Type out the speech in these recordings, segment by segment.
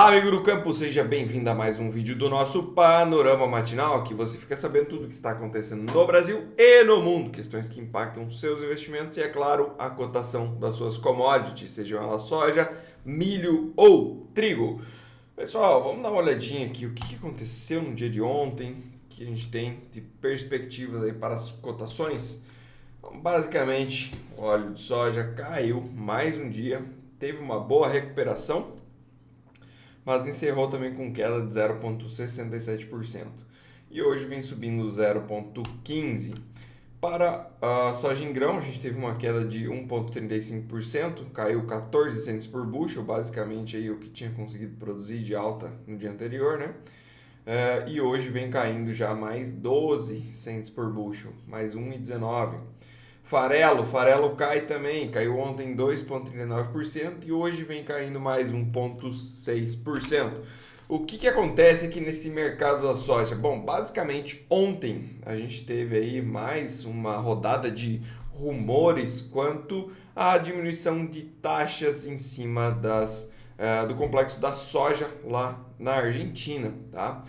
Olá, amigo do campo, seja bem-vindo a mais um vídeo do nosso Panorama Matinal, que você fica sabendo tudo o que está acontecendo no Brasil e no mundo, questões que impactam seus investimentos e, é claro, a cotação das suas commodities, sejam elas soja, milho ou trigo. Pessoal, vamos dar uma olhadinha aqui, o que aconteceu no dia de ontem, que a gente tem de perspectivas aí para as cotações. Então, basicamente, o óleo de soja caiu mais um dia, teve uma boa recuperação, mas encerrou também com queda de 0,67%. E hoje vem subindo 0,15%. Para a soja em grão, a gente teve uma queda de 1,35%, caiu 14 cents por bushel, basicamente aí o que tinha conseguido produzir de alta no dia anterior, né? E hoje vem caindo já mais 12 cents por bushel, mais 1,19%. Farelo cai também, caiu ontem 2,39% e hoje vem caindo mais 1,6%. O que acontece aqui nesse mercado da soja? Bom, basicamente ontem a gente teve aí mais uma rodada de rumores quanto à diminuição de taxas em cima do complexo da soja lá na Argentina, tá?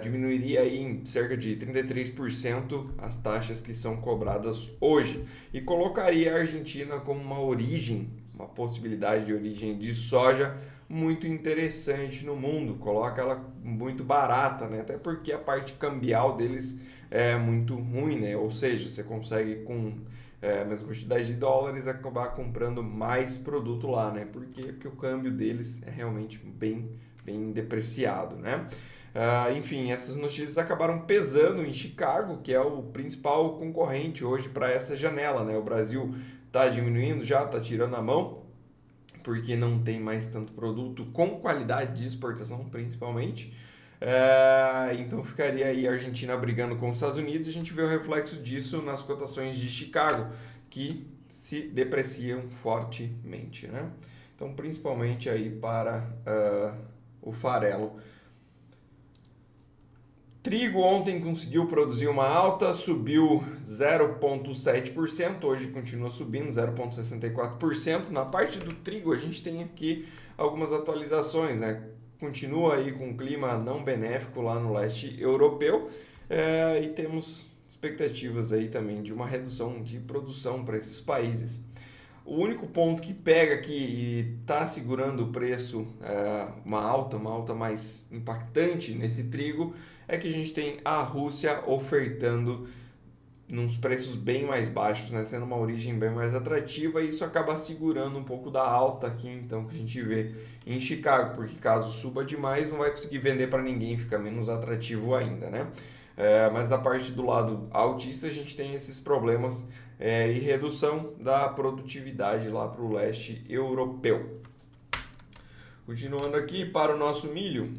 Diminuiria aí em cerca de 33% as taxas que são cobradas hoje e colocaria a Argentina como uma possibilidade de origem de soja muito interessante no mundo, coloca ela muito barata, né? Até porque a parte cambial deles é muito ruim, né? Ou seja, você consegue com a mesma quantidade de dólares acabar comprando mais produto lá, né? Porque o câmbio deles é realmente bem depreciado, né? Enfim, essas notícias acabaram pesando em Chicago, que é o principal concorrente hoje para essa janela, né? O Brasil está diminuindo já, está tirando a mão, porque não tem mais tanto produto com qualidade de exportação, principalmente. Então ficaria aí a Argentina brigando com os Estados Unidos e a gente vê o reflexo disso nas cotações de Chicago, que se depreciam fortemente, né? Então, principalmente aí para o farelo. Trigo ontem conseguiu produzir uma alta, subiu 0,7%, hoje continua subindo 0,64%. Na parte do trigo a gente tem aqui algumas atualizações, né? Continua aí com um clima não benéfico lá no leste europeu e temos expectativas aí também de uma redução de produção para esses países. O único ponto que pega aqui e está segurando o preço, uma alta mais impactante nesse trigo, é que a gente tem a Rússia ofertando nos preços bem mais baixos, né, sendo uma origem bem mais atrativa, e isso acaba segurando um pouco da alta aqui, então, que a gente vê em Chicago, porque caso suba demais não vai conseguir vender para ninguém, fica menos atrativo ainda, né? Mas da parte do lado altista a gente tem esses problemas e redução da produtividade lá para o leste europeu. Continuando aqui para o nosso milho,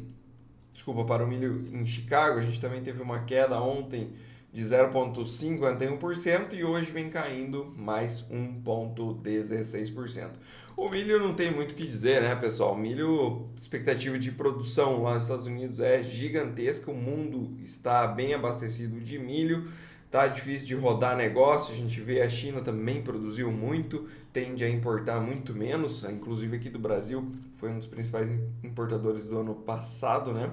para o milho em Chicago, a gente também teve uma queda ontem de 0,51% e hoje vem caindo mais 1,16%. O milho não tem muito o que dizer, né, pessoal? O milho, expectativa de produção lá nos Estados Unidos é gigantesca, o mundo está bem abastecido de milho, tá difícil de rodar negócio, a gente vê a China também produziu muito, tende a importar muito menos, inclusive aqui do Brasil foi um dos principais importadores do ano passado, né,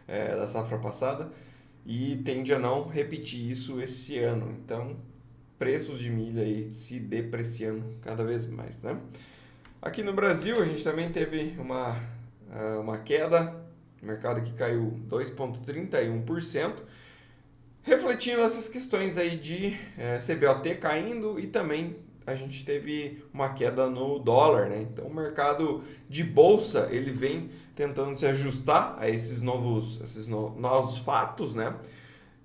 da safra passada, e tende a não repetir isso esse ano. Então, preços de milho aí se depreciando cada vez mais, né? Aqui no Brasil, a gente também teve uma queda, o mercado que caiu 2,31%, refletindo essas questões aí de CBOT caindo e também a gente teve uma queda no dólar, né? Então o mercado de bolsa ele vem tentando se ajustar a esses novos fatos, né?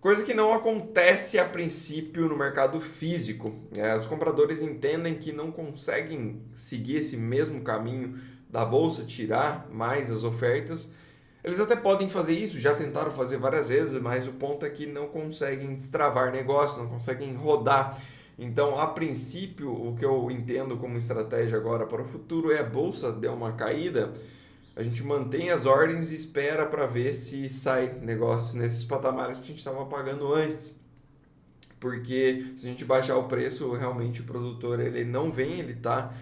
Coisa que não acontece a princípio no mercado físico. Os compradores entendem que não conseguem seguir esse mesmo caminho da bolsa, tirar mais as ofertas. Eles até podem fazer isso, já tentaram fazer várias vezes, mas o ponto é que não conseguem destravar negócio, não conseguem rodar. Então, a princípio, o que eu entendo como estratégia agora para o futuro é a bolsa deu uma caída, a gente mantém as ordens e espera para ver se sai negócios nesses patamares que a gente estava pagando antes. Porque se a gente baixar o preço, realmente o produtor ele não vem, ele está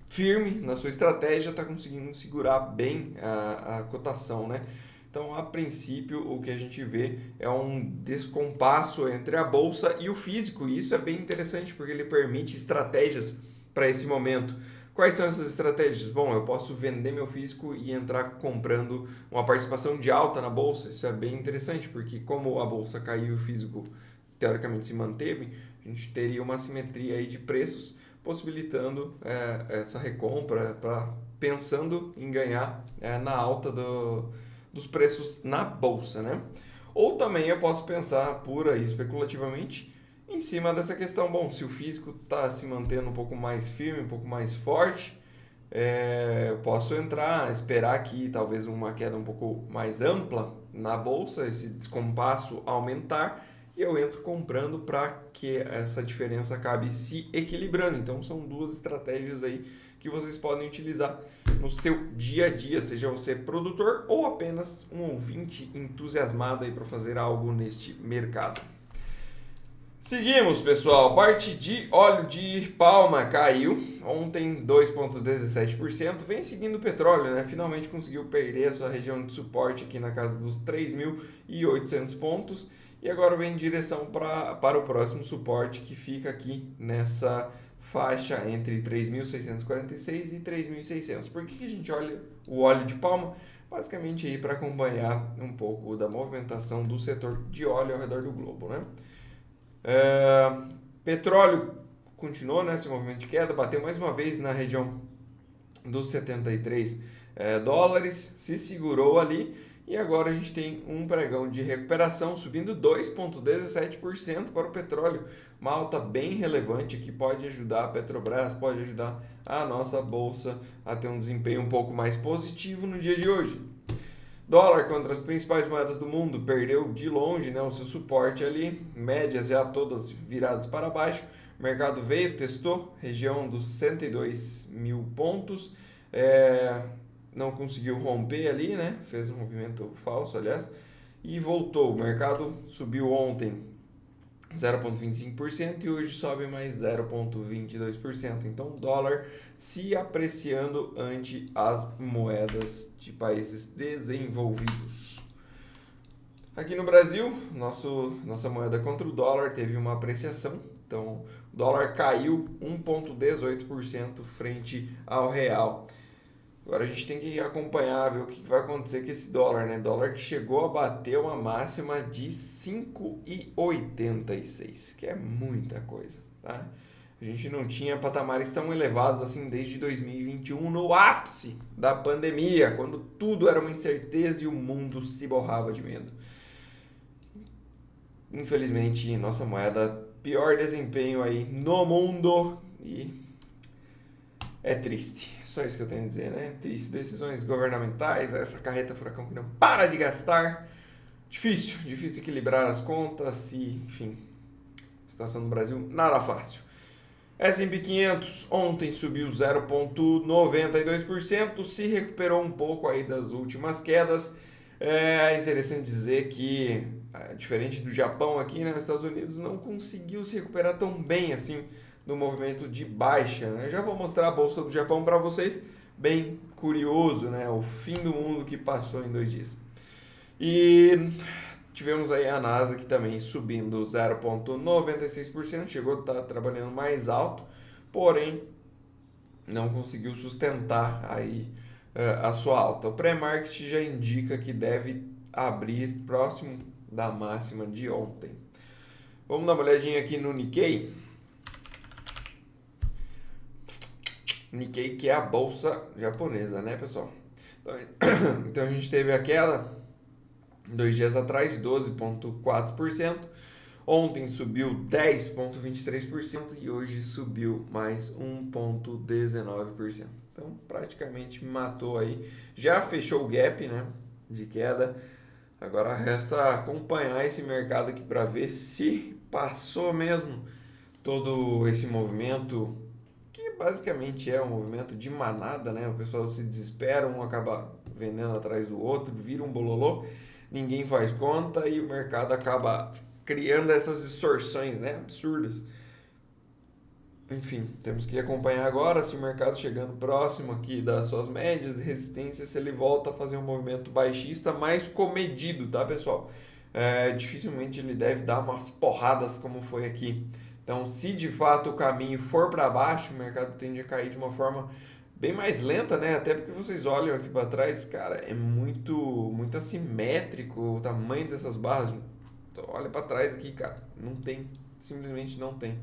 firme na sua estratégia, está conseguindo segurar bem a cotação, né? Então, a princípio, o que a gente vê é um descompasso entre a bolsa e o físico, e isso é bem interessante porque ele permite estratégias para esse momento. Quais são essas estratégias? Bom, eu posso vender meu físico e entrar comprando uma participação de alta na bolsa. Isso é bem interessante, porque como a bolsa caiu e o físico teoricamente se manteve, a gente teria uma assimetria aí de preços, possibilitando essa recompra, pensando em ganhar na alta dos preços na bolsa, né? Ou também eu posso pensar pura e especulativamente em cima dessa questão. Bom, se o físico está se mantendo um pouco mais firme, um pouco mais forte, eu posso entrar, esperar aqui talvez uma queda um pouco mais ampla na bolsa, esse descompasso aumentar, e eu entro comprando para que essa diferença acabe se equilibrando. Então são duas estratégias aí que vocês podem utilizar no seu dia a dia, seja você produtor ou apenas um ouvinte entusiasmado aí para fazer algo neste mercado. Seguimos, pessoal. Parte de óleo de palma caiu ontem 2,17%. Vem seguindo o petróleo, né? Finalmente conseguiu perder a sua região de suporte aqui na casa dos 3.800 pontos. E agora vem em direção para o próximo suporte, que fica aqui nessa faixa entre 3.646 e 3.600. Por que a gente olha o óleo de palma? Basicamente aí para acompanhar um pouco da movimentação do setor de óleo ao redor do globo, né? Petróleo continuou nesse movimento de queda, bateu mais uma vez na região dos 73 dólares, se segurou ali e agora a gente tem um pregão de recuperação subindo 2,17% para o petróleo, uma alta bem relevante que pode ajudar a Petrobras, pode ajudar a nossa bolsa a ter um desempenho um pouco mais positivo no dia de hoje. Dólar contra as principais moedas do mundo perdeu de longe, né, o seu suporte ali, médias já todas viradas para baixo. O mercado veio, testou região dos 102 mil pontos, não conseguiu romper ali, né, fez um movimento falso, aliás, e voltou. O mercado subiu ontem 0,25% e hoje sobe mais 0,22%. Então, dólar se apreciando ante as moedas de países desenvolvidos. Aqui no Brasil, nossa moeda contra o dólar teve uma apreciação. Então, o dólar caiu 1,18% frente ao real. Agora a gente tem que acompanhar, ver o que vai acontecer com esse dólar, né? Dólar que chegou a bater uma máxima de 5,86, que é muita coisa, tá? A gente não tinha patamares tão elevados assim desde 2021, no ápice da pandemia, quando tudo era uma incerteza e o mundo se borrava de medo. Infelizmente, nossa moeda, pior desempenho aí no mundo e é triste. Só isso que eu tenho a dizer, né? Triste. Decisões governamentais, essa carreta furacão que não para de gastar. Difícil equilibrar as contas e, enfim, a situação no Brasil nada fácil. S&P 500 ontem subiu 0,92%, se recuperou um pouco aí das últimas quedas. É interessante dizer que, diferente do Japão aqui, né, os Estados Unidos não conseguiu se recuperar tão bem assim do movimento de baixa, né? Já vou mostrar a bolsa do Japão para vocês, bem curioso, né? O fim do mundo que passou em 2 dias. E tivemos aí a Nasdaq também subindo 0,96%, chegou a estar trabalhando mais alto, porém não conseguiu sustentar aí a sua alta. O pré-market já indica que deve abrir próximo da máxima de ontem. Vamos dar uma olhadinha aqui no Nikkei. Nikkei, que é a bolsa japonesa, né, pessoal? Então a gente teve a queda 2 dias atrás de 12,4%. Ontem subiu 10,23% e hoje subiu mais 1,19%. Então praticamente matou aí. Já fechou o gap, né, de queda. Agora resta acompanhar esse mercado aqui para ver se passou mesmo todo esse movimento, que basicamente é um movimento de manada, né? O pessoal se desespera, um acaba vendendo atrás do outro, vira um bololô, ninguém faz conta e o mercado acaba criando essas distorções, né, absurdas. enfim, temos que acompanhar agora se o mercado chegando próximo aqui das suas médias de resistência, se ele volta a fazer um movimento baixista mais comedido, tá, pessoal? Dificilmente ele deve dar umas porradas como foi aqui. Então, se de fato o caminho for para baixo, o mercado tende a cair de uma forma bem mais lenta, né? Até porque vocês olham aqui para trás, cara, é muito assimétrico o tamanho dessas barras. Então, olha para trás aqui, cara, não tem, simplesmente não tem.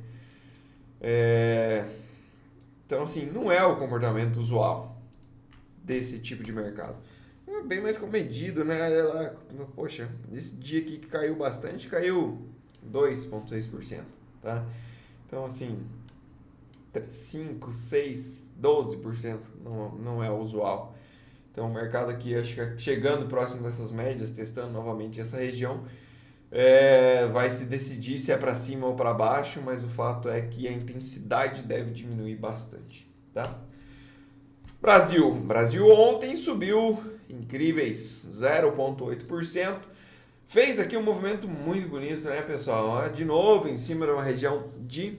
Então, assim, não é o comportamento usual desse tipo de mercado. É bem mais comedido, né? Poxa, esse dia aqui que caiu bastante, caiu 2,6%, tá? Então, assim, 5, 6, 12% não é o usual. Então, o mercado aqui, acho que chegando próximo dessas médias, testando novamente essa região, vai se decidir se é para cima ou para baixo, mas o fato é que a intensidade deve diminuir bastante, tá? Brasil ontem subiu incríveis 0,8%. Fez aqui um movimento muito bonito, né, pessoal? De novo, em cima de uma região de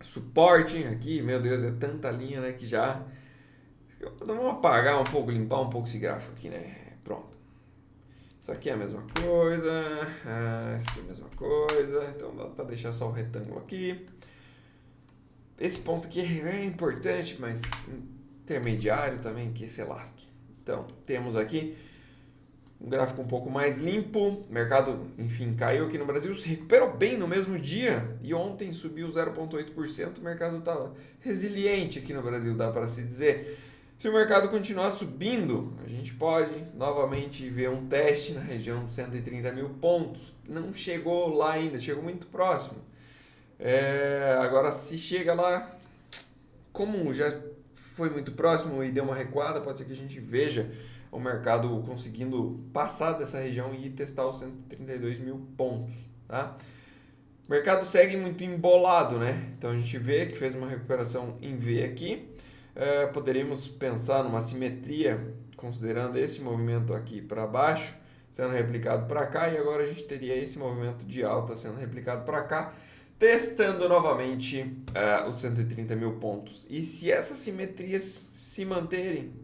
suporte aqui. Meu Deus, é tanta linha, né, que já... Vamos apagar um pouco, limpar um pouco esse gráfico aqui, né? Pronto. Isso aqui é a mesma coisa. Isso aqui é a mesma coisa. Então dá para deixar só o retângulo aqui. Esse ponto aqui é importante, mas intermediário também, que se lasque. Então, temos aqui um gráfico um pouco mais limpo. O mercado, enfim, caiu aqui no Brasil, se recuperou bem no mesmo dia e ontem subiu 0,8%. O mercado estava resiliente aqui no Brasil, dá para se dizer. Se o mercado continuar subindo, a gente pode novamente ver um teste na região de 130 mil pontos. Não chegou lá ainda, chegou muito próximo. Agora, se chega lá, como já foi muito próximo e deu uma recuada, pode ser que a gente veja o mercado conseguindo passar dessa região e testar os 132 mil pontos, tá? O mercado segue muito embolado, né? Então a gente vê que fez uma recuperação em V aqui. Poderíamos pensar numa simetria, considerando esse movimento aqui para baixo, sendo replicado para cá, e agora a gente teria esse movimento de alta sendo replicado para cá, testando novamente os 130 mil pontos. E se essas simetrias se manterem,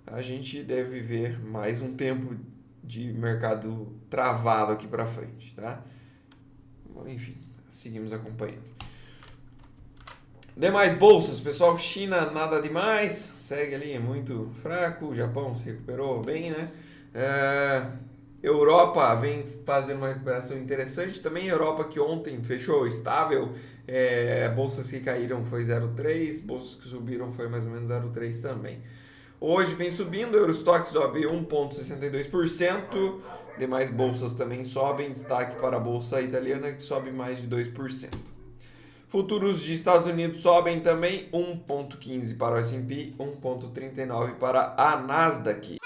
a gente deve ver mais um tempo de mercado travado aqui para frente, tá? Bom, enfim, seguimos acompanhando. Demais bolsas, pessoal, China nada demais, segue ali muito fraco, o Japão se recuperou bem, né? Europa vem fazendo uma recuperação interessante também. Europa que ontem fechou estável, bolsas que caíram foi 0,3, bolsas que subiram foi mais ou menos 0,3 também. Hoje vem subindo, o Eurostoxx sobe 1,62%, demais bolsas também sobem, destaque para a bolsa italiana que sobe mais de 2%. Futuros de Estados Unidos sobem também 1,15 para o S&P, 1,39 para a Nasdaq.